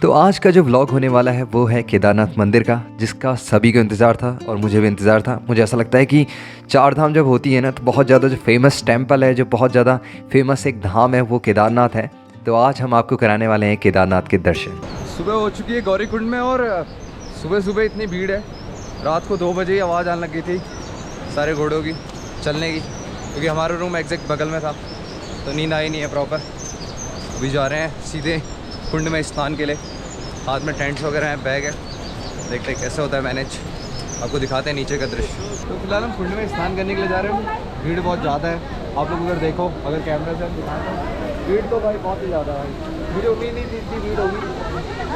तो आज का जो व्लॉग होने वाला है वो है केदारनाथ मंदिर का, जिसका सभी को इंतज़ार था और मुझे भी इंतज़ार था। मुझे ऐसा लगता है कि चार धाम जब होती है ना तो बहुत ज़्यादा जो फेमस टेम्पल है, जो बहुत ज़्यादा फेमस एक धाम है वो केदारनाथ है। तो आज हम आपको कराने वाले हैं केदारनाथ के दर्शन। सुबह हो चुकी है गौरीकुंड में और सुबह सुबह इतनी भीड़ है। रात को 2 बजे ही आवाज़ आने लगी थी सारे घोड़ों की चलने की, क्योंकि हमारा रूम एग्जैक्ट बगल में था तो नींद आई नहीं है प्रॉपर। अभी जा रहे हैं सीधे कुंड में स्नान के लिए। हाथ में टेंट्स वगैरह हैं, बैग है, देखते हैं कैसे होता है मैनेज। आपको दिखाते हैं नीचे का दृश्य। तो फिलहाल हम कुंड में स्नान करने के लिए जा रहे हैं। भीड़ बहुत ज़्यादा है, आप लोग अगर देखो, अगर कैमरा से हम दिखाते हैं भीड़ तो भाई बहुत ही ज़्यादा है। मुझे उम्मीद नहीं थी इतनी भीड़ होगी।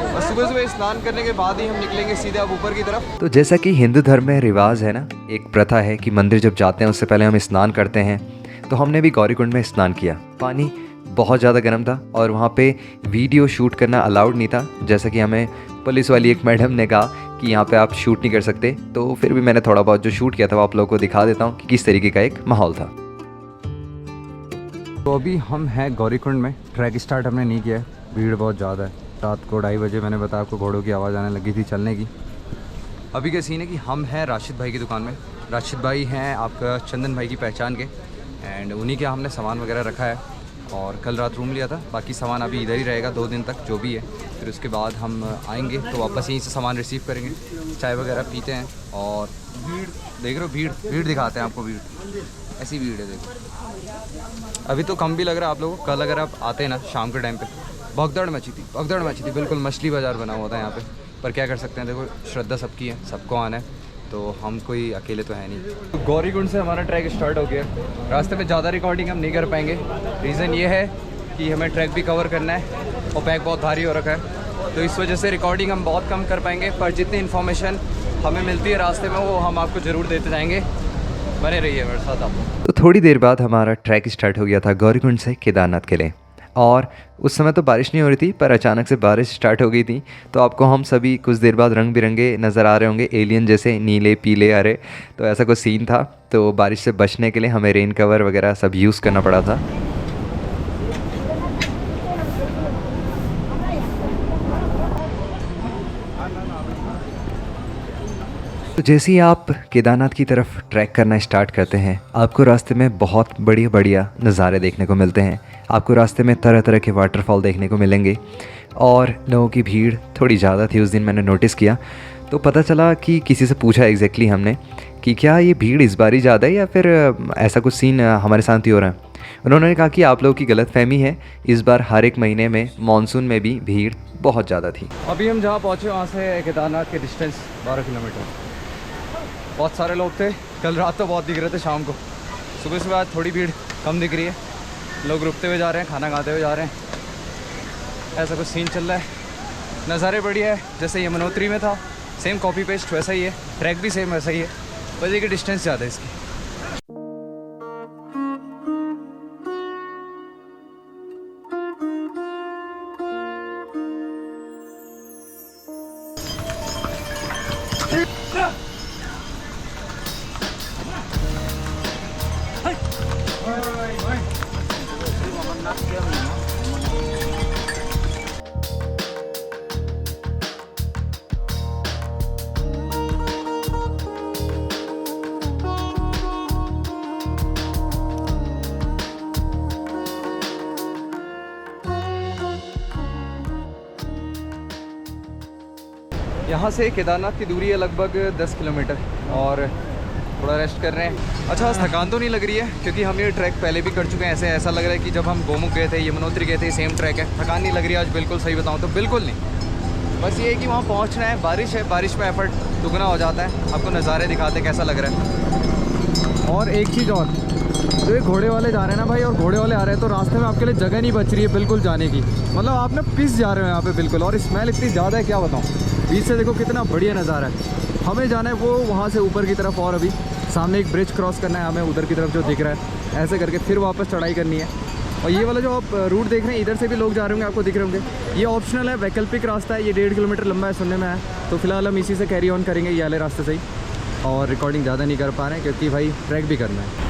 और सुबह सुबह स्नान करने के बाद ही हम निकलेंगे सीधे अब ऊपर की तरफ। तो जैसा कि हिंदू धर्म में रिवाज है ना, एक प्रथा है कि मंदिर जब जाते हैं उससे पहले हम स्नान करते हैं। तो हमने भी गौरीकुंड में स्नान किया। पानी बहुत ज़्यादा गर्म था और वहाँ पे वीडियो शूट करना अलाउड नहीं था, जैसा कि हमें पुलिस वाली एक मैडम ने कहा कि यहाँ पे आप शूट नहीं कर सकते। तो फिर भी मैंने थोड़ा बहुत जो शूट किया था वो आप लोगों को दिखा देता हूँ कि किस तरीके का एक माहौल था। तो अभी हम हैं गौरीकुंड में। ट्रैक स्टार्ट हमने नहीं किया है, भीड़ बहुत ज़्यादा है। रात को 2:30 बजे मैंने बताया आपको घोड़ों की आवाज़ आने लगी थी चलने की। अभी का सीन है कि हम हैं राशिद भाई की दुकान में। राशिद भाई हैं आपका चंदन भाई की पहचान के, एंड उन्हीं के हमने सामान वगैरह रखा है। और कल रात रूम लिया था, बाकी सामान अभी इधर ही रहेगा 2 दिन तक जो भी है। फिर उसके बाद हम आएंगे तो वापस यहीं से सामान रिसीव करेंगे, चाय वगैरह पीते हैं। और भीड़ देख रहे हो, भीड़ दिखाते हैं आपको। भीड़ ऐसी भीड़ है, देखो। अभी तो कम भी लग रहा है आप लोगों को। कल अगर आप आते हैं ना शाम के टाइम पे, भगदड़ मची थी, बिल्कुल मछली बाज़ार बना हुआ था यहाँ पे। पर क्या कर सकते हैं, देखो श्रद्धा सबकी है, सबको आना है, तो हम कोई अकेले तो है नहीं। तो गौरीकुंड से हमारा ट्रैक स्टार्ट हो गया। रास्ते में ज़्यादा रिकॉर्डिंग हम नहीं कर पाएंगे। रीज़न ये है कि हमें ट्रैक भी कवर करना है और बैग बहुत भारी हो रखा है, तो इस वजह से रिकॉर्डिंग हम बहुत कम कर पाएंगे। पर जितनी इन्फॉर्मेशन हमें मिलती है रास्ते में वो हम आपको ज़रूर देते जाएंगे। बने रहिए मेरे साथ आप। तो थोड़ी देर बाद हमारा ट्रैक स्टार्ट हो गया था गौरीकुंड से केदारनाथ के लिए। और उस समय तो बारिश नहीं हो रही थी, पर अचानक से बारिश स्टार्ट हो गई थी। तो आपको हम सभी कुछ देर बाद रंग बिरंगे नज़र आ रहे होंगे, एलियन जैसे, नीले पीले हरे। तो ऐसा कुछ सीन था। तो बारिश से बचने के लिए हमें रेन कवर वगैरह सब यूज़ करना पड़ा था। तो जैसे ही आप केदारनाथ की तरफ ट्रैक करना स्टार्ट करते हैं, आपको रास्ते में बहुत बढ़िया बढ़िया नज़ारे देखने को मिलते हैं। आपको रास्ते में तरह तरह के वाटरफॉल देखने को मिलेंगे और लोगों की भीड़ थोड़ी ज़्यादा थी उस दिन, मैंने नोटिस किया। तो पता चला कि किसी से पूछा एग्जैक्टली हमने कि क्या ये भीड़ इस बार ही ज़्यादा है या फिर ऐसा कुछ सीन हमारे साथ ही हो रहा है। उन्होंने कहा कि आप लोगों की गलतफहमी है, इस बार हर एक महीने में मानसून में भी भीड़ बहुत ज़्यादा थी। अभी हम जहाँ पहुँचे वहाँ से केदारनाथ के डिस्टेंस 12 किलोमीटर। बहुत सारे लोग थे, कल रात तो बहुत दिख रहे थे शाम को। सुबह सुबह आज थोड़ी भीड़ कम दिख रही है, लोग रुकते हुए जा रहे हैं, खाना खाते हुए जा रहे हैं। ऐसा कुछ सीन चल रहा है। नज़ारे बढ़िया है, जैसे यमुनोत्री में था सेम कॉपी पेस्ट वैसा ही है। ट्रैक भी सेम वैसा ही है, बस ये कि डिस्टेंस ज़्यादा है इसकी। यहाँ से केदारनाथ की दूरी है लगभग 10 किलोमीटर और थोड़ा रेस्ट कर रहे हैं। अच्छा, थकान तो नहीं लग रही है क्योंकि हम ये ट्रैक पहले भी कर चुके हैं। ऐसा लग रहा है कि जब हम गोमुख गए थे, यमुनोत्री गए थे, सेम ट्रैक है। थकान नहीं लग रही है आज, बिल्कुल सही बताऊँ तो बिल्कुल नहीं। बस ये है कि वहाँ पहुँचना है। बारिश है, बारिश में एफर्ट दुगना हो जाता है। आपको नज़ारे दिखाते कैसा लग रहा है। और एक चीज़ और, तो ये घोड़े वाले जा रहे हैं ना भाई, और घोड़े वाले आ रहे हैं तो रास्ते में आपके लिए जगह नहीं बच रही है बिल्कुल जाने की। मतलब आप ना पिस जा रहे हो यहाँ पे बिल्कुल। और स्मेल इतनी ज़्यादा है क्या बताऊँ। बीच से देखो कितना बढ़िया नज़ारा है। हमें जाना है वो वहाँ से ऊपर की तरफ, और अभी सामने एक ब्रिज क्रॉस करना है हमें उधर की तरफ जो दिख रहा है। ऐसे करके फिर वापस चढ़ाई करनी है। और ये वाला जो आप रूट देख रहे हैं, इधर से भी लोग जा रहे होंगे, आपको दिख रहे होंगे। ये ऑप्शनल है, वैकल्पिक रास्ता है। ये 1.5 किलोमीटर लंबा है, सुनने में है। तो फिलहाल हम इसी से कैरी ऑन करेंगे, ये वाले रास्ते से ही। और रिकॉर्डिंग ज़्यादा नहीं कर पा रहे हैं क्योंकि भाई ट्रैक भी करना है।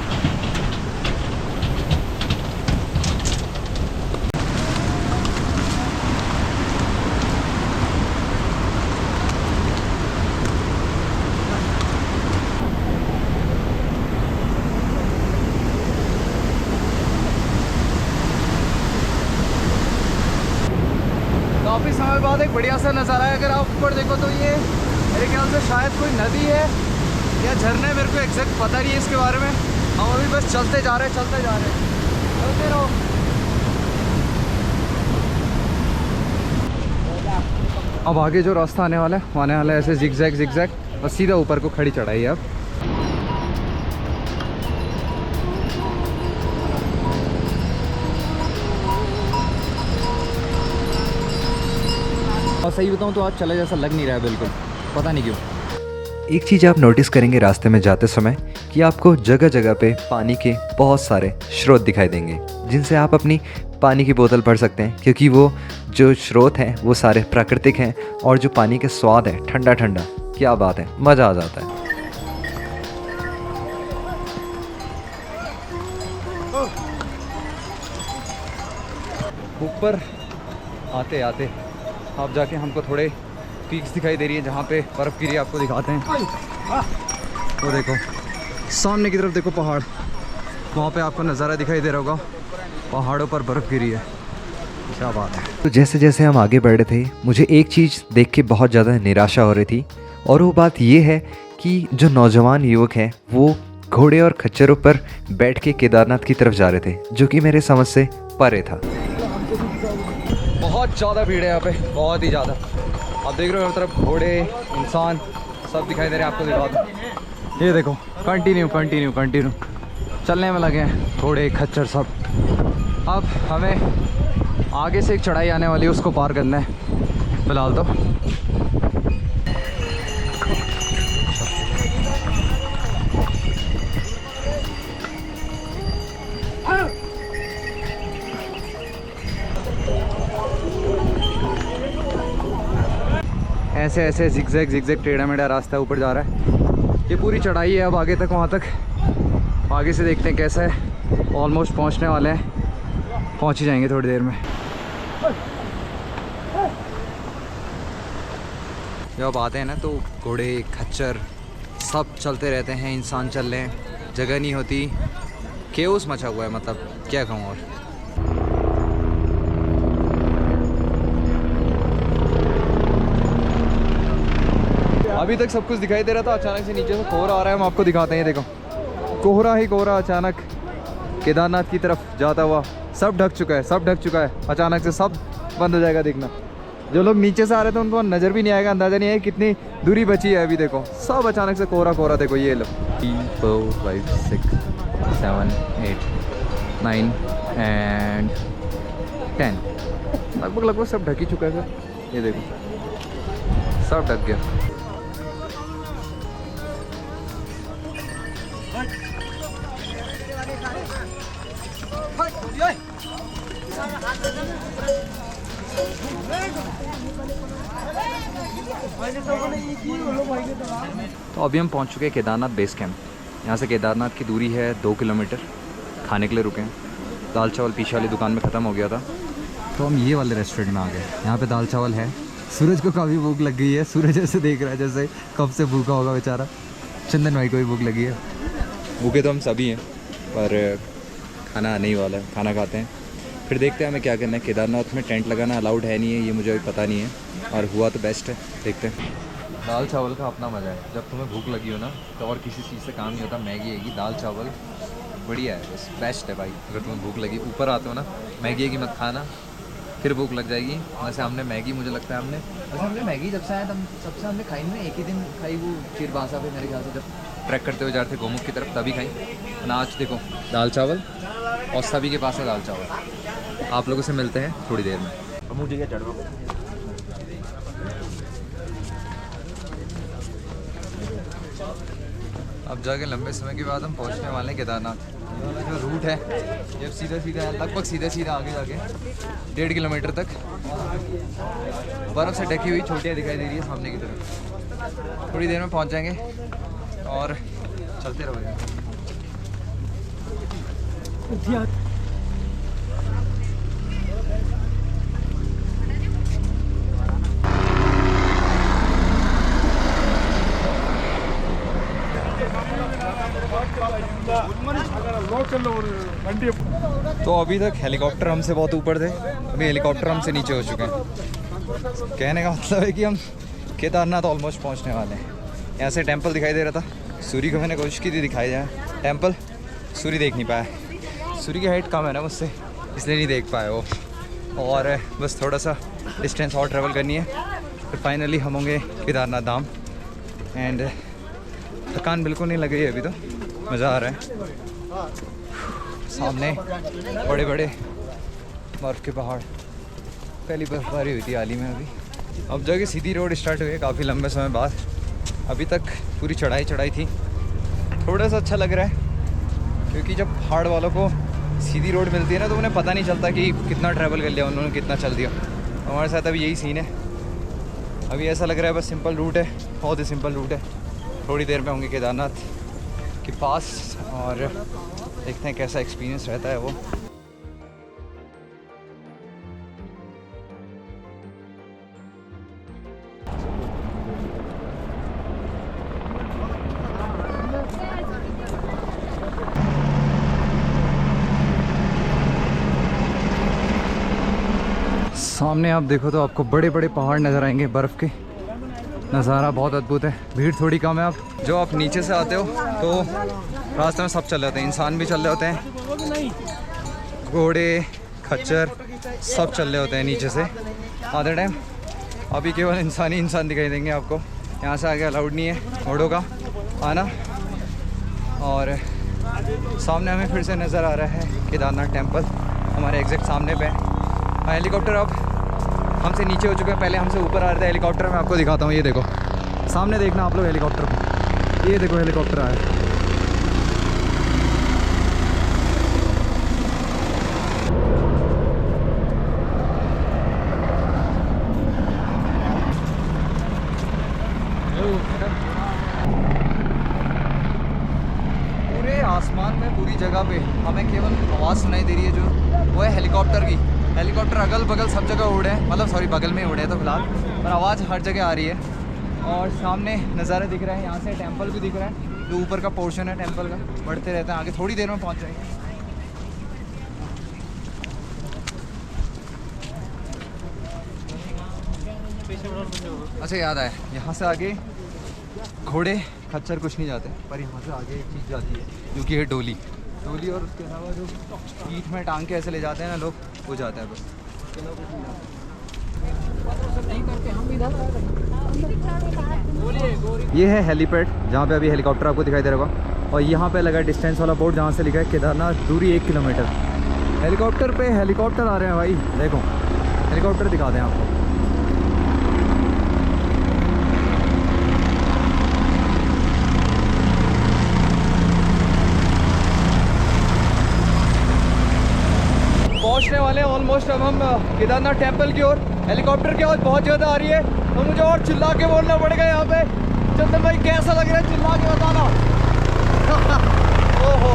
काफ़ी समय बाद एक बढ़िया सा नज़ारा है। अगर आप ऊपर देखो तो ये मेरे ख्याल से शायद कोई नदी है या झरना है, मेरे को एग्जैक्ट पता नहीं है इसके बारे में। हम अभी बस चलते जा रहे हैं, चलते रहो। अब आगे जो रास्ता आने वाला है ऐसे जिगजैग और सीधा ऊपर को खड़ी चढ़ाई है। अब और सही बताऊं तो आज चले जैसा लग नहीं रहा है बिल्कुल, पता नहीं क्यों। एक चीज़ आप नोटिस करेंगे रास्ते में जाते समय कि आपको जगह जगह पे पानी के बहुत सारे स्रोत दिखाई देंगे, जिनसे आप अपनी पानी की बोतल भर सकते हैं, क्योंकि वो जो स्रोत हैं वो सारे प्राकृतिक हैं और जो पानी का स्वाद है ठंडा ठंडा, क्या बात है, मज़ा आ जाता है। ऊपर आते आते आप जाके हमको थोड़े पीक्स दिखाई दे रही है जहाँ पे बर्फ़ गिरी, आपको दिखाते हैं। वो देखो सामने की तरफ देखो पहाड़, वहाँ पे आपको नज़ारा दिखाई दे रहा होगा, पहाड़ों पर बर्फ़ गिरी है, क्या बात है। तो जैसे जैसे हम आगे बढ़ रहे थे मुझे एक चीज़ देख के बहुत ज़्यादा निराशा हो रही थी, और वो बात ये है कि जो नौजवान युवक हैं वो घोड़े और खच्चरों पर बैठ के केदारनाथ की तरफ जा रहे थे, जो कि मेरे समझ से परे था। बहुत ज़्यादा भीड़ है यहाँ पे, बहुत ही ज़्यादा। आप देख रहे हो हर तरफ घोड़े, इंसान सब दिखाई दे रहे हैं, आपको दिखाता हूँ। ये देखो कंटिन्यू चलने में लगे हैं घोड़े खच्चर सब। अब हमें आगे से एक चढ़ाई आने वाली है, उसको पार करना है फिलहाल तो। ऐसे जिगजैग टेढ़ा मेढ़ा रास्ता ऊपर जा रहा है। ये पूरी चढ़ाई है अब आगे तक, वहाँ तक आगे से देखते हैं कैसा है। ऑलमोस्ट पहुँचने वाले हैं, पहुँच ही जाएंगे थोड़ी देर में। जब आते हैं ना तो घोड़े खच्चर सब चलते रहते हैं, इंसान चल रहे हैं, जगह नहीं होती, केओस मचा हुआ है, मतलब क्या कहूँ। और अभी तक सब कुछ दिखाई दे रहा था, अचानक से नीचे से कोहरा आ रहा है, हम आपको दिखाते हैं। ये देखो कोहरा ही कोहरा अचानक केदारनाथ की तरफ जाता हुआ, सब ढक चुका है, अचानक से सब बंद हो जाएगा दिखना। जो लोग नीचे से आ रहे थे उनको नज़र भी नहीं आएगा, अंदाज़ा नहीं है कितनी दूरी बची है। अभी देखो सब अचानक से कोहरा देखो। ये लो 3 4 5 6 7 8 9 एंड 10 लगभग सब ढक ही चुका है सर। ये देखो सब ढक गया। तो अभी हम पहुंच चुके हैं केदारनाथ बेस कैंप। यहाँ से केदारनाथ की दूरी है 2 किलोमीटर। खाने के लिए रुके हैं, दाल चावल पीछे वाली दुकान में ख़त्म हो गया था, तो हम ये वाले रेस्टोरेंट में आ गए। यहाँ पे दाल चावल है। सूरज को काफ़ी भूख लग गई है, सूरज ऐसे देख रहा है जैसे कब से भूखा होगा बेचारा। चंदन भाई को भी भूख लगी है। भूखे तो हम सभी हैं, पर खाना आने ही वाला है, खाना खाते हैं फिर देखते हैं हमें क्या करना है। केदारनाथ में टेंट लगाना अलाउड है नहीं है, ये मुझे अभी पता नहीं है, और हुआ तो बेस्ट है, देखते हैं। दाल चावल का अपना मज़ा है। जब तुम्हें भूख लगी हो ना तो और किसी चीज़ से काम नहीं होता, मैगी आएगी, दाल चावल बढ़िया है, बस बेस्ट है भाई। अगर तुम्हें भूख लगी, ऊपर आते हो ना, मैगी आएगी मत खाना, फिर भूख लग जाएगी। वैसे हमने मैगी, मुझे लगता है हमने मैगी जब से आया तब सबसे हमने खाई नहीं, एक ही दिन खाई, वो चिरबासा पे मेरे ख्याल से जब ट्रैक करते हुए जा रहे थे गोमुख की तरफ, तभी खाई। ना आज देखो दाल चावल, और सभी के पास है दाल चावल। आप लोगों से मिलते हैं थोड़ी देर में। अब जाके लंबे समय के बाद हम पहुंचने वाले हैं केदारनाथ। जो रूट है ये सीधा है, लगभग सीधा आगे जाके 1.5 किलोमीटर तक बर्फ़ से ढकी हुई छोटियाँ दिखाई दे रही है सामने की तरफ। थोड़ी देर में पहुंच जाएंगे और चलते रहोगे। तो अभी तक हेलीकॉप्टर हमसे बहुत ऊपर थे, अभी हेलीकॉप्टर हमसे नीचे हो चुके हैं। कहने का मतलब है कि हम केदारनाथ ऑलमोस्ट पहुंचने वाले हैं। यहाँ से टेंपल दिखाई दे रहा था, सूर्य को मैंने कोशिश की थी दिखाई जाए टेंपल, सूर्य देख नहीं पाया। सूर्य की हाइट कम है ना मुझसे, इसलिए नहीं देख पाए वो। और बस थोड़ा सा डिस्टेंस और ट्रैवल करनी है, फिर फाइनली हम होंगे केदारनाथ धाम। एंड थकान बिल्कुल नहीं लग रही है अभी, तो मज़ा आ रहा है। सामने बड़े बड़े बर्फ़ के पहाड़, पहली बर्फबारी हुई थी हाल ही में अभी। अब जाके सीधी रोड स्टार्ट हुई है काफ़ी लंबे समय बाद। अभी तक पूरी चढ़ाई थी। थोड़ा सा अच्छा लग रहा है क्योंकि जब पहाड़ वालों को सीधी रोड मिलती है ना, तो उन्हें पता नहीं चलता कि कितना ट्रैवल कर लिया उन्होंने, कितना चल दिया। हमारे साथ अभी यही सीन है। अभी ऐसा लग रहा है बस सिंपल रूट है, बहुत ही सिंपल रूट है। थोड़ी देर में होंगे केदारनाथ के पास और देखते हैं कैसा एक्सपीरियंस रहता है वो। सामने आप देखो तो आपको बड़े बड़े पहाड़ नज़र आएंगे, बर्फ़ के। नज़ारा बहुत अद्भुत है। भीड़ थोड़ी कम है। अब जो आप नीचे से आते हो तो रास्ते में सब चल रहे होते हैं, इंसान भी चल रहे होते हैं, घोड़े खच्चर सब चल रहे होते हैं नीचे से आधे टाइम। अभी केवल इंसान ही इंसान दिखाई देंगे आपको। यहाँ से आगे अलाउड नहीं है घोड़ों का आना। और सामने हमें फिर से नज़र आ रहा है केदारनाथ टेम्पल, हमारे एग्जैक्ट सामने पे। हेलीकॉप्टर अब हमसे नीचे हो चुका है, पहले हमसे ऊपर आ रहे थे हेलीकॉप्टर। मैं आपको दिखाता हूँ, ये देखो सामने देखना आप लोग हेलीकॉप्टर को, ये देखो हेलीकॉप्टर आया। पूरे आसमान में पूरी जगह पे हमें केवल आवाज़ सुनाई दे रही है, जो वो है हेलीकॉप्टर की। हेलीकॉप्टर अगल बगल सब जगह उड़े हैं, मतलब सॉरी बगल में ही उड़े हैं तो फिलहाल, पर आवाज़ हर जगह आ रही है। और सामने नज़ारे दिख रहे हैं, यहाँ से टेंपल भी दिख रहा है, जो ऊपर का पोर्शन है टेंपल का। बढ़ते रहते हैं आगे, थोड़ी देर में पहुँच जाएंगे। अच्छा याद आया, यहाँ से आगे घोड़े खच्चर कुछ नहीं जाते, पर यहाँ से आगे एक चीज़ जाती है जो कि है डोली। डोली और उसके अलावा जो पीठ में टांग के ऐसे ले जाते हैं ना लोग, वो जाता है बस। ये है हेलीपैड जहाँ पे अभी हेलीकॉप्टर आपको दिखाई दे रहा होगा। और यहाँ पे लगा डिस्टेंस वाला बोर्ड जहाँ से लिखा है केदारनाथ दूरी 1 किलोमीटर। हेलीकॉप्टर पे हेलीकॉप्टर आ रहे हैं भाई, देखो हेलीकॉप्टर दिखाते हैं आपको। पहुंचने वाले हैं ऑलमोस्ट अब हम केदारनाथ टेंपल की ओर। हेलीकॉप्टर की आवाज़ बहुत ज़्यादा आ रही है, तो मुझे और चिल्ला के बोलना पड़ेगा यहाँ पे। चंदन भाई कैसा लग रहा है, चिल्ला के बताना। ओहो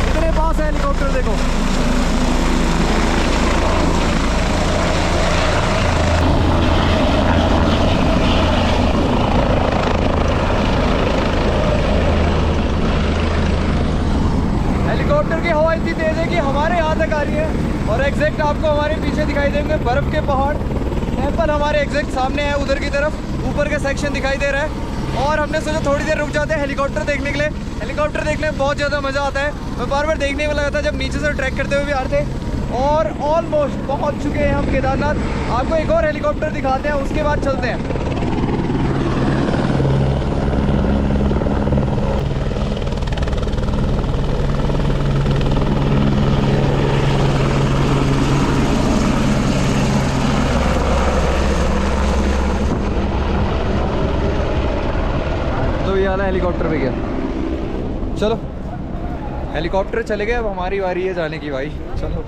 इतने पास है हेलीकॉप्टर, देखो। हेलीकॉप्टर की हवा इतनी तेज़ है कि हमारे यहाँ तक आ रही है। और एग्जैक्ट आपको हमारे पीछे दिखाई देंगे बर्फ़ के पहाड़। टेंपल हमारे एग्जैक्ट सामने है, उधर की तरफ ऊपर का सेक्शन दिखाई दे रहा है। और हमने सोचा थोड़ी देर रुक जाते हैं हेलीकॉप्टर देखने के लिए। हेलीकॉप्टर देखने में बहुत ज़्यादा मज़ा आता है। मैं बार बार देखने में लगा था जब नीचे से ट्रैक करते हुए भी आ रहे थे। और ऑलमोस्ट पहुँच चुके हैं हम केदारनाथ। आपको एक और हेलीकॉप्टर दिखाते हैं, उसके बाद चलते हैं। वाला हेलीकॉप्टर पे गया। चलो हेलीकॉप्टर चले गए, अब हमारी बारी है जाने की भाई। चलो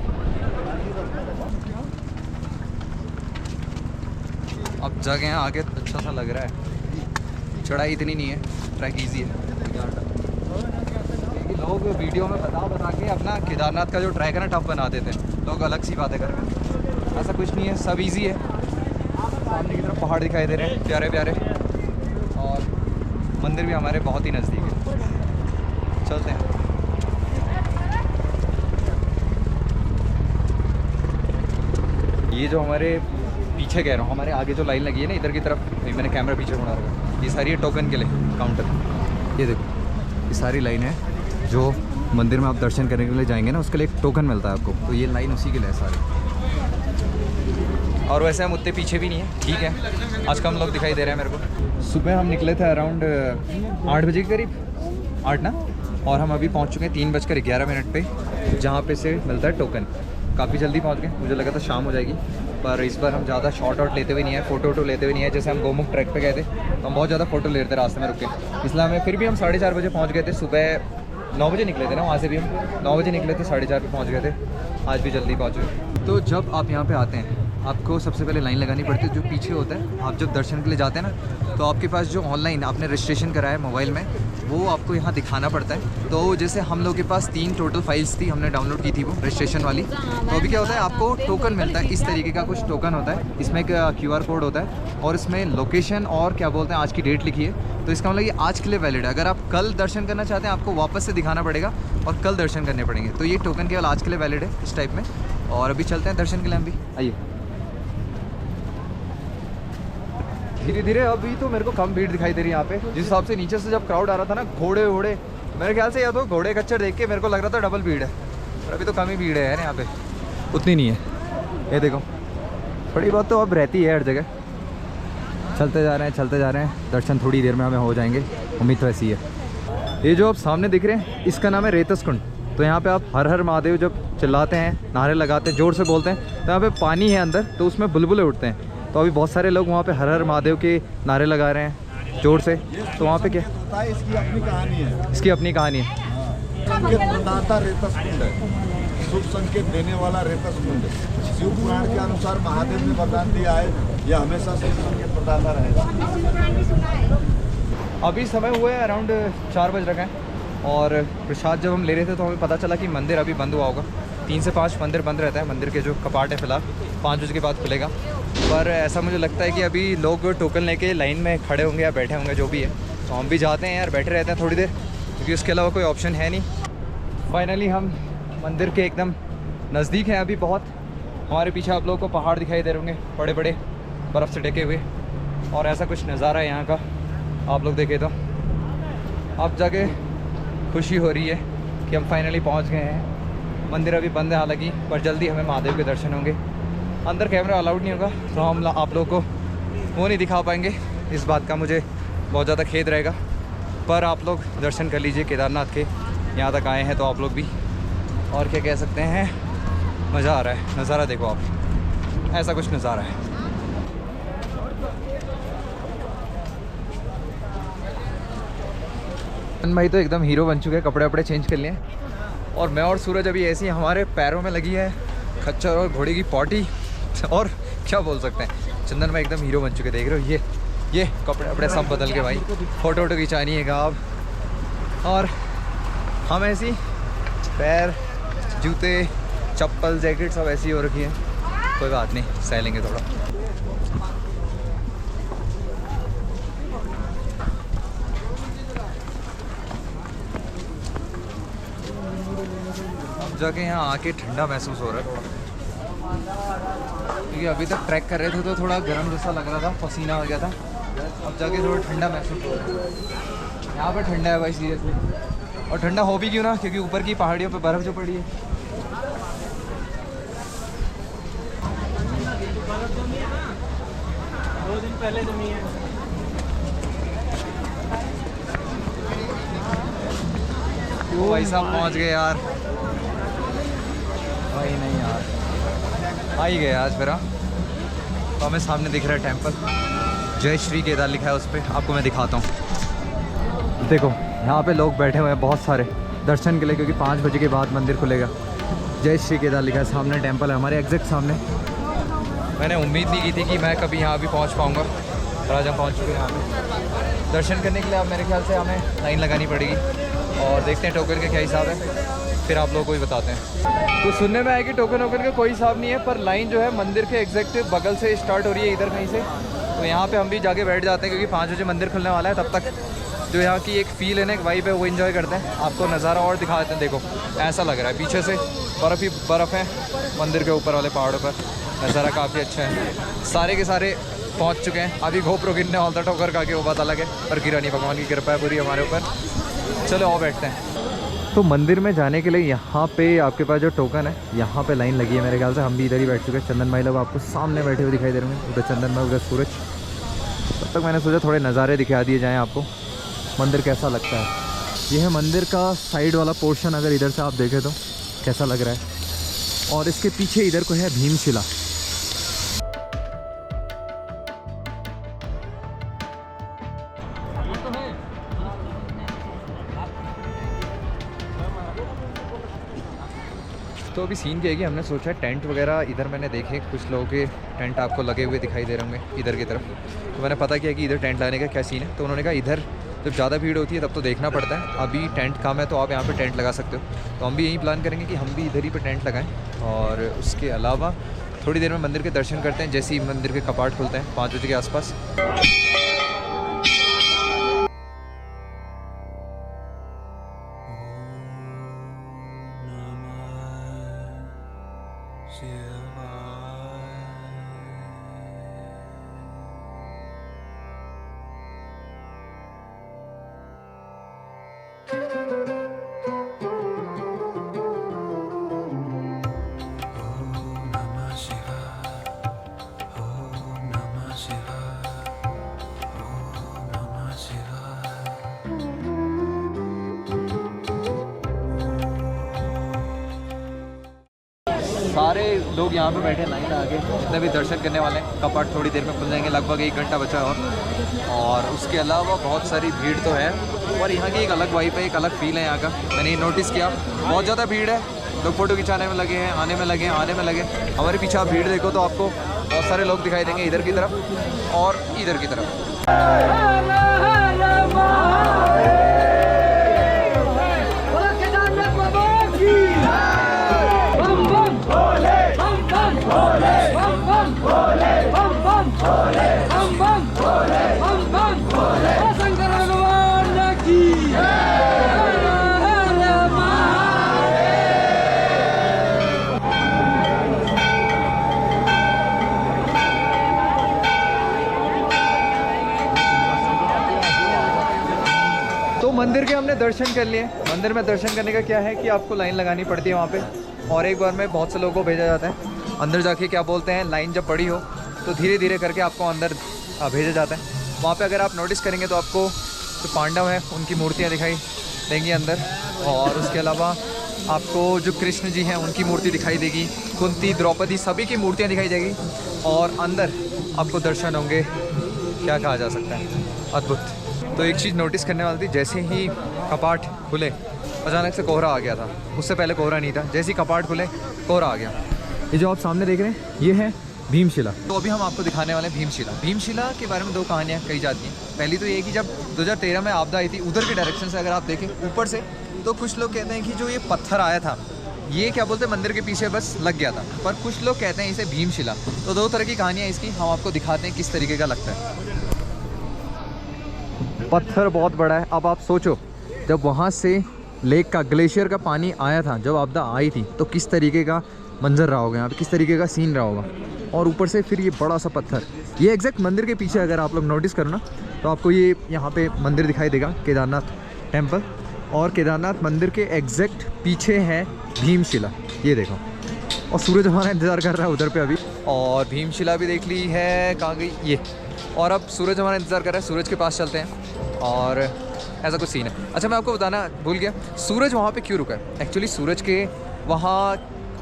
अब जगह आगे अच्छा सा लग रहा है, चढ़ाई इतनी नहीं है, ट्रैक इजी है। लोग वीडियो में बता के अपना केदारनाथ का जो ट्रैक है ना टफ बना देते हैं, लोग अलग सी बातें करके। ऐसा कुछ नहीं है, सब इजी है। सामने की तरफ पहाड़ दिखाई दे रहे हैं प्यारे प्यारे, और मंदिर भी हमारे बहुत ही नज़दीक है। चलते हैं। ये जो हमारे पीछे कह रहा हूँ, हमारे आगे जो लाइन लगी है ना इधर की तरफ, अभी मैंने कैमरा पीछे मुड़ा रखा, ये सारी है टोकन के लिए काउंटर। ये देखो ये सारी लाइन है, जो मंदिर में आप दर्शन करने के लिए जाएंगे ना उसके लिए एक टोकन मिलता है आपको, तो ये लाइन उसी के लिए है सारी। और वैसे हम उतने पीछे भी नहीं है, ठीक है, आज कम लोग दिखाई दे रहे हैं मेरे को। सुबह हम निकले थे अराउंड 8 बजे के करीब, 8 ना, और हम अभी पहुंच चुके हैं 3:11 पे, जहाँ पे से मिलता है टोकन। काफ़ी जल्दी पहुंच गए, मुझे लगा था शाम हो जाएगी, पर इस बार हम ज़्यादा शॉट आउट लेते हुए नहीं है, फ़ोटो वोटो लेते हुए नहीं है। जैसे हम गोमुख ट्रैक पे गए थे तो हम बहुत ज़्यादा फ़ोटो ले रहे थे रास्ते में रुक के, इसलिए हमें फिर भी हम 4:30 बजे पहुँच गए थे। सुबह 9 बजे निकले थे ना वहाँ से भी, हम 9 बजे निकले थे, 4:30 पे पहुँच गए थे। आज भी जल्दी पहुँचे। तो जब आप यहाँ पर आते हैं आपको सबसे पहले लाइन लगानी पड़ती है, जो पीछे होता है। आप जब दर्शन के लिए जाते हैं ना, तो आपके पास जो ऑनलाइन आपने रजिस्ट्रेशन कराया है मोबाइल में, वो आपको यहाँ दिखाना पड़ता है। तो जैसे हम लोग के पास 3 टोटल फाइल्स थी, हमने डाउनलोड की थी वो रजिस्ट्रेशन वाली। तो अभी क्या होता है, आपको टोकन मिलता है, इस तरीके का कुछ टोकन होता है। इसमें एक QR कोड होता है और इसमें लोकेशन और क्या बोलते हैं आज की डेट लिखी है। तो इसका मतलब ये आज के लिए वैलिड है। अगर आप कल दर्शन करना चाहते हैं आपको वापस से दिखाना पड़ेगा और कल दर्शन करने पड़ेंगे। तो ये टोकन केवल आज के लिए वैलिड है इस टाइप में। और अभी चलते हैं दर्शन के लिए हम भी, आइए। धीरे धीरे अभी तो मेरे को कम भीड़ दिखाई दे रही है यहाँ पे। जिस हिसाब से नीचे से जब क्राउड आ रहा था ना, घोड़े वोड़े, मेरे ख्याल से या तो घोड़े खच्चर देख के मेरे को लग रहा था डबल भीड़ है, पर अभी तो कम ही भीड़ है यार यहाँ पे, उतनी नहीं है। ये देखो थोड़ी बहुत तो अब रहती है हर जगह। चलते जा रहे हैं, चलते जा रहे हैं, दर्शन थोड़ी देर में हमें हो जाएंगे, उम्मीद तो ऐसी है। ये जो आप सामने दिख रहे हैं इसका नाम है रेतस कुंड। तो यहाँ पे आप हर हर महादेव जब चिल्लाते हैं, नारे लगाते हैं, जोर से बोलते हैं, तो यहाँ पे पानी है अंदर, तो उसमें बुलबुले उठते हैं। तो अभी बहुत सारे लोग वहाँ पे हर हर महादेव के नारे लगा रहे हैं जोर से। तो वहाँ पे क्या, इसकी अपनी कहानी है, इसकी अपनी कहानी है। संकेत प्रदाता रेतस कुंड है, शुभ संकेत देने वाला रेतस कुंड है। शिव पुराण के अनुसार महादेव ने वरदान दिया है, यह हमेशा शुभ संकेत प्रदाता रहेगा। अभी समय हुए अराउंड 4 बज रखे हैं, और प्रसाद जब हम ले रहे थे तो हमें पता चला कि मंदिर अभी बंद हुआ होगा। 3 से 5 मंदिर बंद रहता है, मंदिर के जो कपाट है फिलहाल 5 बजे के बाद खुलेगा। पर ऐसा मुझे लगता है कि अभी लोग टोकन लेके लाइन में खड़े होंगे या बैठे होंगे, जो भी है। तो हम भी जाते हैं यार, बैठे रहते हैं थोड़ी देर, क्योंकि उसके अलावा कोई ऑप्शन है नहीं। फाइनली हम मंदिर के एकदम नज़दीक हैं अभी बहुत। हमारे पीछे आप लोगों को पहाड़ दिखाई दे रहे होंगे, बड़े बड़े बर्फ़ से ढके हुए, और ऐसा कुछ नज़ारा है यहाँ का, आप लोग देखें तो आप जाके खुशी हो रही है कि हम फाइनली पहुँच गए हैं। मंदिर अभी बंद है हालांकि, पर जल्दी हमें महादेव के दर्शन होंगे। अंदर कैमरा अलाउड नहीं होगा, तो हम आप लोगों को वो नहीं दिखा पाएंगे, इस बात का मुझे बहुत ज़्यादा खेद रहेगा। पर आप लोग दर्शन कर लीजिए केदारनाथ के, यहाँ तक आए हैं तो आप लोग भी, और क्या कह सकते हैं, मज़ा आ रहा है। नज़ारा देखो आप, ऐसा कुछ नज़ारा है। भाई तो एकदम हीरो बन चुके हैं, कपड़े वपड़े चेंज कर लिए, और मैं और सूरज अभी ऐसी हमारे पैरों में लगी है खच्चर और घोड़े की पॉटी, और क्या बोल सकते हैं, चंदन भाई एकदम हीरो बन चुके, देख रहे हो ये कपड़े वपड़े सब बदल के भाई, फ़ोटो वोटो खिंचानी है आप। और हम ऐसी पैर, जूते, चप्पल, जैकेट सब ऐसी हो रखी है, कोई बात नहीं, सह लेंगे थोड़ा। जाके यहाँ आके ठंडा महसूस हो रहा है थोड़ा, क्योंकि अभी तक ट्रैक कर रहे थे तो थोड़ा गर्म जैसा लग रहा था, पसीना आ गया था। अब जाके थोड़ा ठंडा महसूस हो रहा है। यहाँ पर ठंडा है भाई सीरियसली, और ठंडा हो भी क्यों ना, क्योंकि ऊपर की पहाड़ियों पे बर्फ़ जो पड़ी है। दो दिन पहले जमी है। भाई साहब पहुँच गए यार, भाई नहीं यार, आ ही गए आज फिर। तो हमें सामने दिख रहा है टेंपल, जय श्री केदार लिखा है उस पर, आपको मैं दिखाता हूँ। देखो यहाँ पे लोग बैठे हुए हैं बहुत सारे दर्शन के लिए, क्योंकि 5 बजे के बाद मंदिर खुलेगा। जय श्री केदार लिखा है, सामने टेंपल है हमारे एग्जैक्ट सामने। मैंने उम्मीद नहीं की थी कि मैं कभी यहाँ भी पहुँच पाऊँगा, और आज हम पहुँच चुके हैं यहाँ पे। दर्शन करने के लिए अब मेरे ख्याल से हमें लाइन लगानी पड़ेगी, और देखते हैं टोकन का क्या हिसाब है, फिर आप लोगों को ही बताते हैं। तो सुनने में आया कि टोकन वोकन का कोई हिसाब नहीं है, पर लाइन जो है मंदिर के एग्जैक्ट बगल से स्टार्ट हो रही है, इधर कहीं से। तो यहाँ पे हम भी जाके बैठ जाते हैं, क्योंकि 5 बजे मंदिर खुलने वाला है। तब तक जो यहाँ की एक फ़ील है ना, एक वाइब है, वो इन्जॉय करते हैं। आपको नज़ारा और दिखा देते हैं, देखो ऐसा लग रहा है पीछे से बर्फ़ ही बर्फ़ है मंदिर के ऊपर वाले पहाड़ों पर। नज़ारा काफ़ी अच्छा है। सारे के सारे पहुंच चुके हैं। अभी GoPro गिरने वाला था ठोकर खा के, वो बात अलग है, पर गिरा नहीं, भगवान की कृपा है पूरी हमारे ऊपर। चलो आओ बैठते हैं। तो मंदिर में जाने के लिए यहाँ पे आपके पास जो टोकन है, यहाँ पे लाइन लगी है मेरे ख्याल से। हम भी इधर ही बैठ चुके हैं। चंदन भाई लोग आपको सामने बैठे हुए दिखाई दे रहे हैं, उधर चंदन भाई, उधर सूरज। तब तक मैंने सोचा थोड़े नज़ारे दिखा दिए जाएँ आपको, मंदिर कैसा लगता है। यह है मंदिर का साइड वाला पोर्शन, अगर इधर से आप देखें तो कैसा लग रहा है। और इसके पीछे इधर को है भीमशिला। तो अभी सीन क्या है कि हमने सोचा टेंट वगैरह, इधर मैंने देखे कुछ लोगों के टेंट आपको लगे हुए दिखाई दे रहे होंगे इधर की तरफ। तो मैंने पता किया कि इधर टेंट लगाने का क्या सीन है। तो उन्होंने कहा इधर जब ज़्यादा भीड़ होती है तब तो देखना पड़ता है, अभी टेंट कम है तो आप यहाँ पे टेंट लगा सकते हो। तो हम भी यही प्लान करेंगे कि हम भी इधर ही पे टेंट लगाएं। और उसके अलावा थोड़ी देर में मंदिर के दर्शन करते हैं, जैसे ही मंदिर के कपाट खुलते हैं 5 बजे के आसपास। सारे लोग यहाँ पे बैठे लाइन लगा के, जितने भी दर्शन करने वाले हैं। कपाट थोड़ी देर में खुल जाएंगे, लगभग 1 घंटा बचा है। और उसके अलावा बहुत सारी भीड़ तो है, और यहाँ की एक अलग वाइब है, एक अलग फील है यहाँ का। मैंने ये नोटिस किया, बहुत ज़्यादा भीड़ है, लोग फ़ोटो खिंचाने में लगे हैं, आने में लगे हैं, आने में लगे। हमारे पीछे आप भीड़ देखो तो आपको बहुत सारे लोग दिखाई देंगे इधर की तरफ और इधर की तरफ। तो मंदिर के हमने दर्शन कर लिए। मंदिर में दर्शन करने का क्या है कि आपको लाइन लगानी पड़ती है वहाँ पे, और एक बार में बहुत से लोगों को भेजा जाता है अंदर जाके। क्या बोलते हैं, लाइन जब बड़ी हो तो धीरे धीरे करके आपको अंदर भेजा जाता है। वहाँ पे अगर आप नोटिस करेंगे तो आपको जो पांडव हैं उनकी मूर्तियाँ दिखाई देंगी अंदर, और उसके अलावा आपको जो कृष्ण जी हैं उनकी मूर्ति दिखाई देगी, कुंती, द्रौपदी, सभी की मूर्तियाँ दिखाई देगी। और अंदर आपको दर्शन होंगे, क्या कहा जा सकता है, अद्भुत। तो एक चीज़ नोटिस करने वाली थी, जैसे ही कपाट खुले अचानक से कोहरा आ गया था। उससे पहले कोहरा नहीं था, जैसे ही कपाट खुले कोहरा आ गया। ये जो आप सामने देख रहे हैं ये है भीमशिला। तो अभी हम आपको दिखाने वाले हैं भीमशिला। भीमशिला के बारे में 2 कहानियाँ कही जाती हैं। पहली तो ये कि जब 2013 में आपदा आई थी, उधर के डायरेक्शन से अगर आप देखें ऊपर से, तो कुछ लोग कहते हैं कि जो ये पत्थर आया था ये क्या बोलते हैं मंदिर के पीछे बस लग गया था, पर कुछ लोग कहते हैं इसे भीमशिला। तो 2 तरह की कहानियाँ इसकी, हम आपको दिखाते हैं किस तरीके का लगता है। पत्थर बहुत बड़ा है। अब आप सोचो, जब वहाँ से लेक का, ग्लेशियर का पानी आया था, जब आपदा आई थी, तो किस तरीके का मंजर रहा होगा यहाँ पे, किस तरीके का सीन रहा होगा। और ऊपर से फिर ये बड़ा सा पत्थर, ये एग्जैक्ट मंदिर के पीछे अगर आप लोग नोटिस करो ना, तो आपको ये यहाँ पे मंदिर दिखाई देगा, केदारनाथ टेम्पल। और केदारनाथ मंदिर के एग्जैक्ट पीछे है भीमशिला, ये देखो। और सूरज हमारा इंतज़ार कर रहा है उधर पे अभी। और भीमशिला भी देख ली है, कहाँ गई ये। और अब सूरज हमारा इंतज़ार कर रहा है, सूरज के पास चलते हैं। और ऐसा कुछ सीन है। अच्छा, मैं आपको बताना भूल गया, सूरज वहाँ पे क्यों रुका है। एक्चुअली सूरज के वहाँ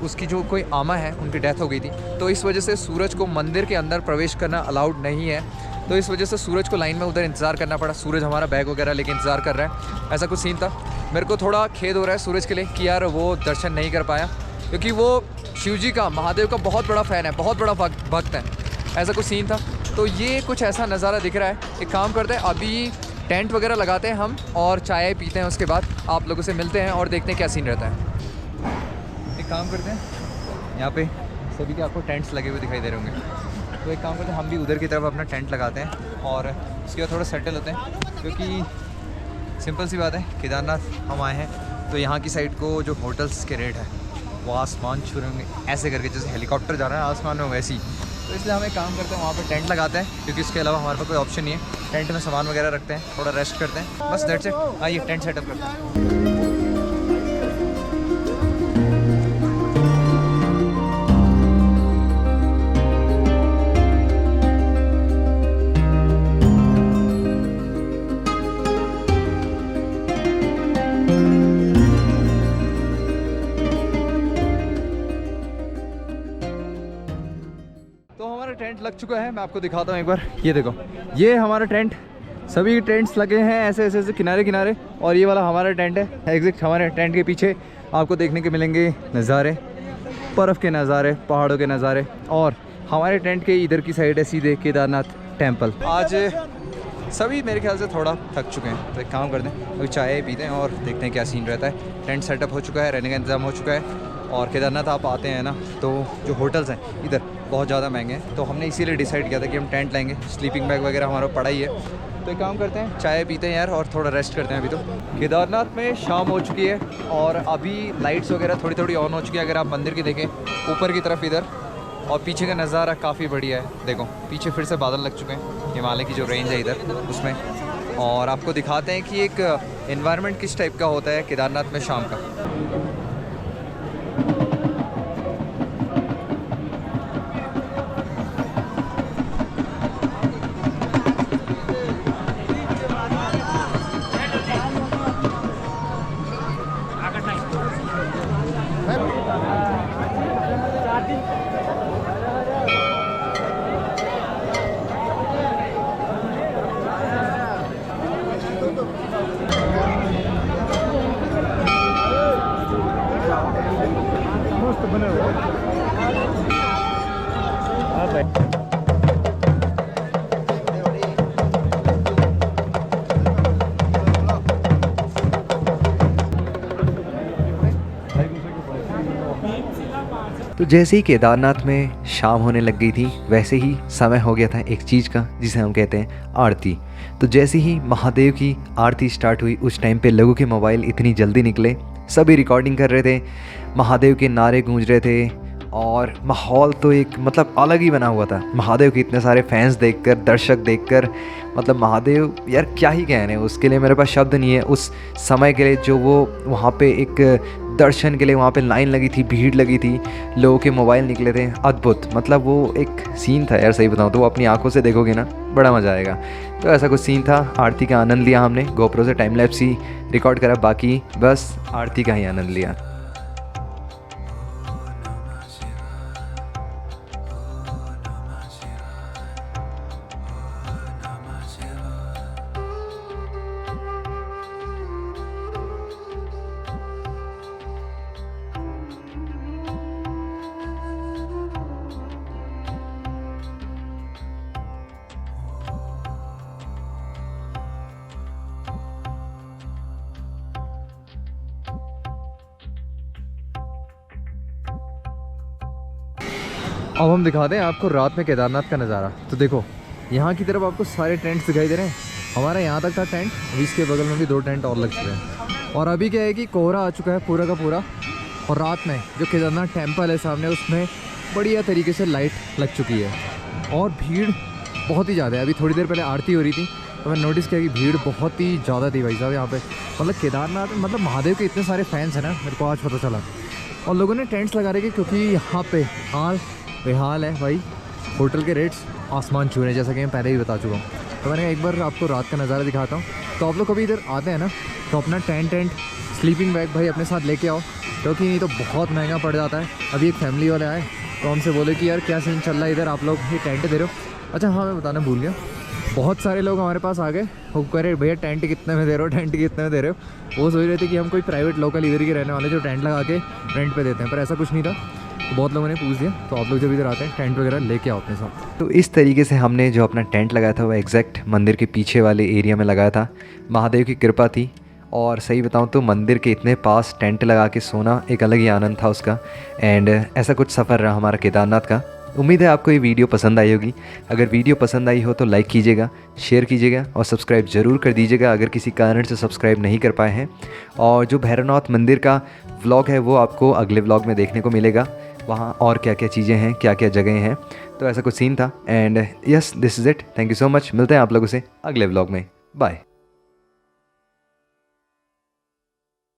उसकी जो कोई आमा है उनकी डेथ हो गई थी, तो इस वजह से सूरज को मंदिर के अंदर प्रवेश करना अलाउड नहीं है। तो इस वजह से सूरज को लाइन में उधर इंतज़ार करना पड़ा। सूरज हमारा बैग वगैरह लेके इंतज़ार कर रहा है, ऐसा कुछ सीन था। मेरे को थोड़ा खेद हो रहा है सूरज के लिए कि यार वो दर्शन नहीं कर पाया, क्योंकि वो शिव जी का, महादेव का बहुत बड़ा फ़ैन है, बहुत बड़ा भक्त है। ऐसा कुछ सीन था। तो ये कुछ ऐसा नज़ारा दिख रहा है। एक काम करते हैं, अभी टेंट वगैरह लगाते हैं हम और चाय पीते हैं, उसके बाद आप लोगों से मिलते हैं और देखते हैं क्या सीन रहता है। एक काम करते हैं, यहाँ पे सभी के आपको टेंट्स लगे हुए दिखाई दे रहे होंगे, तो एक काम करते हैं हम भी उधर की तरफ अपना टेंट लगाते हैं और उसके बाद थोड़ा सेटल होते हैं। क्योंकि सिंपल सी बात है, केदारनाथ हम आए हैं तो यहाँ की साइड को जो होटल्स के रेट है वो आसमान छू रहे होंगे ऐसे करके, जैसे हेलीकॉप्टर जा रहा है आसमान में वैसे ही। तो इसलिए हम एक काम करते हैं, वहाँ पे टेंट लगाते हैं, क्योंकि इसके अलावा हमारे पास कोई ऑप्शन नहीं है। टेंट में सामान वगैरह रखते हैं, थोड़ा रेस्ट करते हैं, बस दैट्स इट। आइए टेंट सेटअप करते हैं। टेंट लग चुका है, मैं आपको दिखाता हूँ एक बार। ये देखो, ये हमारा टेंट, सभी टेंट्स लगे हैं ऐसे ऐसे ऐसे किनारे किनारे, और ये वाला हमारा टेंट है। एग्जैक्ट हमारे टेंट के पीछे आपको देखने के मिलेंगे नज़ारे, बर्फ़ के नज़ारे, पहाड़ों के नज़ारे, और हमारे टेंट के इधर की साइड है सीधे केदारनाथ टेम्पल। आज सभी मेरे ख्याल से थोड़ा थक चुके हैं, तो एक काम करते हैं, अभी चाय पीते हैं और देखते हैं क्या सीन रहता है। टेंट सेटअप हो चुका है, रहने का इंतज़ाम हो चुका है। और केदारनाथ आप आते हैं ना, तो जो होटल्स हैं इधर बहुत ज़्यादा महंगे हैं, तो हमने इसीलिए डिसाइड किया था कि हम टेंट लेंगे। स्लीपिंग बैग वगैरह हमारा पड़ा ही है, तो एक काम करते हैं, चाय पीते हैं यार और थोड़ा रेस्ट करते हैं। अभी तो केदारनाथ में शाम हो चुकी है और अभी लाइट्स वगैरह थोड़ी थोड़ी ऑन हो चुकी है। अगर आप मंदिर की देखें ऊपर की तरफ इधर, और पीछे का नज़ारा काफ़ी बढ़िया है। देखो पीछे फिर से बादल लग चुके हैं, हिमालय की जो रेंज है इधर उसमें। और आपको दिखाते हैं कि एक एनवायरनमेंट किस टाइप का होता है केदारनाथ में शाम का। तो जैसे ही केदारनाथ में शाम होने लग गई थी, वैसे ही समय हो गया था एक चीज़ का जिसे हम कहते हैं आरती। तो जैसे ही महादेव की आरती स्टार्ट हुई, उस टाइम पे लोगों के मोबाइल इतनी जल्दी निकले, सभी रिकॉर्डिंग कर रहे थे, महादेव के नारे गूंज रहे थे, और माहौल तो एक मतलब अलग ही बना हुआ था। महादेव के इतने सारे फैंस देखकर, दर्शक देखकर, मतलब महादेव यार क्या ही कहने, उसके लिए मेरे पास शब्द नहीं है। उस समय के लिए जो वो वहाँ पे एक दर्शन के लिए वहाँ पे लाइन लगी थी, भीड़ लगी थी, लोगों के मोबाइल निकले थे, अद्भुत। मतलब वो एक सीन था यार, सही बताऊँ तो वो अपनी आंखों से देखोगे ना बड़ा मज़ा आएगा। तो ऐसा कुछ सीन था। आरती का आनंद लिया हमने, गोप्रो से टाइम लैप्स ही रिकॉर्ड करा, बाकी बस आरती का ही आनंद लिया। अब हम दिखाते हैं आपको रात में केदारनाथ का नज़ारा। तो देखो यहाँ की तरफ आपको सारे टेंट्स दिखाई दे रहे हैं। हमारा यहाँ तक था टेंट, अभी इसके बगल में भी 2 टेंट और लग चुके हैं। और अभी क्या है कि कोहरा आ चुका है पूरा का पूरा, और रात में जो केदारनाथ टेम्पल है सामने, उसमें बढ़िया तरीके से लाइट लग चुकी है, और भीड़ बहुत ही ज़्यादा है। अभी थोड़ी देर पहले आरती हो रही थी, तो मैंने नोटिस किया कि भीड़ बहुत ही ज़्यादा थी भाई साहब यहाँ पे। मतलब केदारनाथ में मतलब महादेव के इतने सारे फैंस हैं ना, मेरे को आज पता चला। और लोगों ने टेंट्स लगा रखे, क्योंकि यहाँ पे हाल बेहाल है भाई, होटल के रेट्स आसमान छू रहे हैं, जैसा कि मैं पहले ही बता चुका हूँ। तो मैंने एक बार आपको रात का नज़ारा दिखाता हूँ। तो आप लोग कभी इधर आते हैं ना, तो अपना टेंट स्लीपिंग बैग भाई अपने साथ लेके आओ, क्योंकि नहीं तो बहुत महंगा पड़ जाता है। अभी एक फैमिली वाले आए तो हमसे बोले कि यार क्या सीन चल रहा है इधर, आप लोग ये टेंट दे रहे हो। अच्छा हाँ, मैं बताना भूल गया, बहुत सारे लोग हमारे पास आ गए, वो कह रहे भैया टेंट कितने में दे रहे हो, टेंट कितने में दे रहे हो। वो सोच रहे थे कि हम कोई प्राइवेट लोकल इधर के रहने वाले जो टेंट लगा के रेंट पे देते हैं, पर ऐसा कुछ नहीं था। तो बहुत लोगों ने पूछ दिया। तो आप लोग जब इधर आते हैं टेंट वगैरह लेके आओ अपने साथ। तो इस तरीके से हमने जो अपना टेंट लगाया था वो एग्जैक्ट मंदिर के पीछे वाले एरिया में लगाया था। महादेव की कृपा थी, और सही बताऊं तो मंदिर के इतने पास टेंट लगा के सोना एक अलग ही आनंद था उसका। एंड ऐसा कुछ सफ़र रहा हमारा केदारनाथ का। उम्मीद है आपको ये वीडियो पसंद आई होगी। अगर वीडियो पसंद आई हो तो लाइक कीजिएगा, शेयर कीजिएगा और सब्सक्राइब ज़रूर कर दीजिएगा अगर किसी कारण से सब्सक्राइब नहीं कर पाए हैं। और जो भैरवनाथ मंदिर का व्लॉग है वो आपको अगले व्लॉग में देखने को मिलेगा। वहाँ और क्या क्या चीज़ें हैं, क्या क्या जगह हैं, तो ऐसा कुछ सीन था। And yes, this is it. Thank you so much. मिलते हैं आप लोगों से अगले व्लॉग में। बाय।